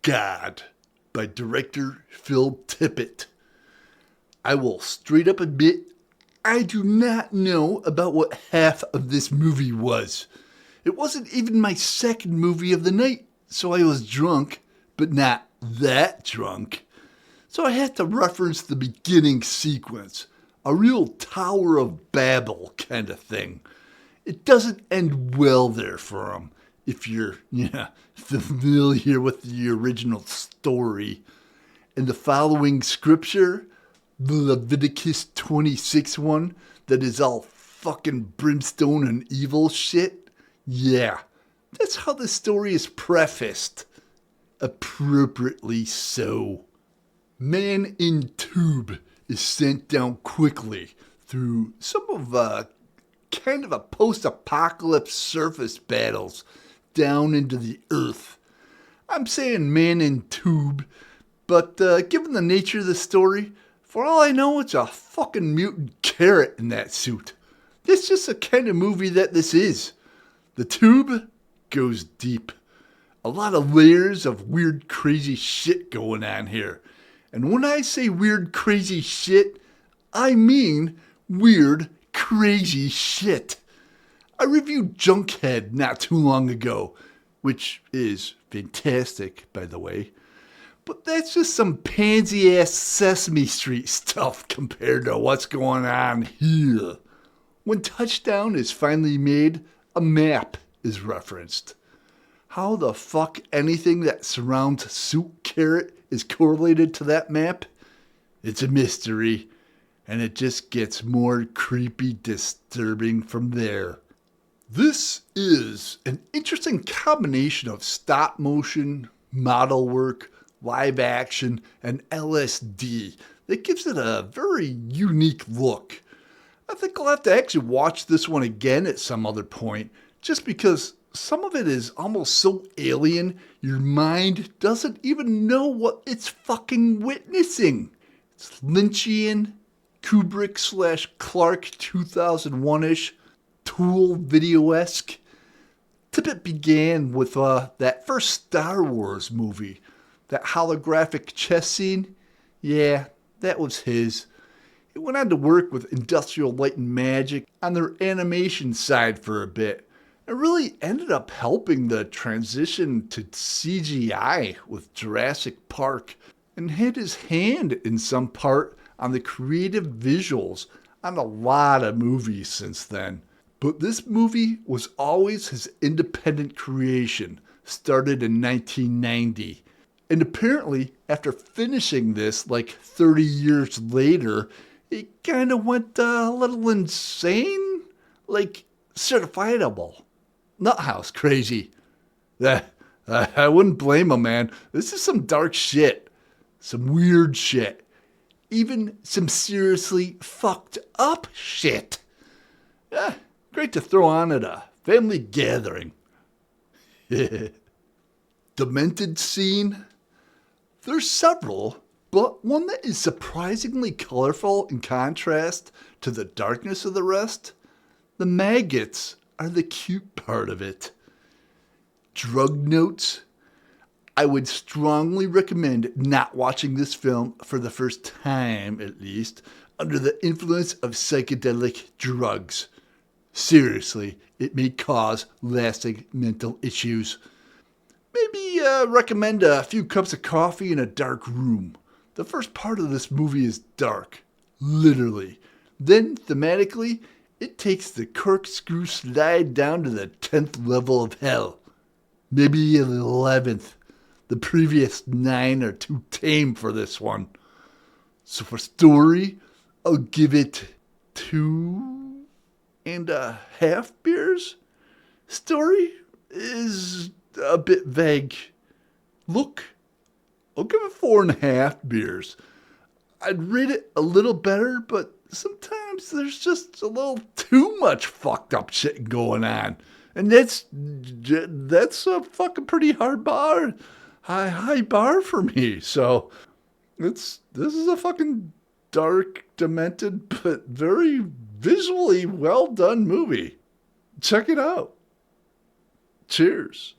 God by director Phil Tippett. I will straight up admit I do not know about what half of this movie was. It wasn't even my second movie of the night, so I was drunk, but not that drunk. So I had to reference the beginning sequence, a real Tower of Babel kind of thing. It doesn't end well there for him, if you're familiar with the original story. In the following scripture, the Leviticus 26 one, that is all fucking brimstone and evil shit, yeah, that's how the story is prefaced. Appropriately so. Man in tube is sent down quickly through some of kind of a post-apocalypse surface battles down into the earth. I'm saying man in tube, but given the nature of the story, for all I know, it's a fucking mutant carrot in that suit. This is just the kind of movie that this is. The tube goes deep. A lot of layers of weird, crazy shit going on here. And when I say weird, crazy shit, I mean weird, crazy shit. I reviewed Junkhead not too long ago, which is fantastic, by the way. But that's just some pansy-ass Sesame Street stuff compared to what's going on here. When touchdown is finally made, a map is referenced. How the fuck anything that surrounds Soup Carrot is correlated to that map? It's a mystery, and it just gets more creepy, disturbing from there. This is an interesting combination of stop motion, model work, live action, and LSD that gives it a very unique look. I think I'll have to actually watch this one again at some other point, just because some of it is almost so alien, your mind doesn't even know what it's fucking witnessing. It's Lynchian, Kubrick/Clark 2001-ish, Tool video-esque. Tippett began with that first Star Wars movie. That holographic chess scene, yeah, that was his. He went on to work with Industrial Light and Magic on their animation side for a bit. It really ended up helping the transition to CGI with Jurassic Park, and had his hand in some part on the creative visuals on a lot of movies since then. But this movie was always his independent creation, started in 1990. And apparently, after finishing this like 30 years later, he kind of went a little insane, like certifiable. Nuthouse crazy. I wouldn't blame him, man. This is some dark shit. Some weird shit. Even some seriously fucked up shit. Great to throw on at a family gathering. Demented scene? There's several, but one that is surprisingly colorful in contrast to the darkness of the rest. The maggots are the cute part of it. Drug notes? I would strongly recommend not watching this film for the first time, at least, under the influence of psychedelic drugs. Seriously, it may cause lasting mental issues. Maybe recommend a few cups of coffee in a dark room. The first part of this movie is dark, literally. Then, thematically, it takes the corkscrew slide down to the 10th level of hell. Maybe the 11th. The previous 9 are too tame for this one. So for story, I'll give it 2.5 beers. Story is a bit vague. Look, I'll give it 4.5 beers. I'd rate it a little better, but sometimes there's just a little too much fucked up shit going on. And that's a fucking pretty hard bar. High bar for me. So this is a fucking dark, demented, but very visually well done movie. Check it out. Cheers.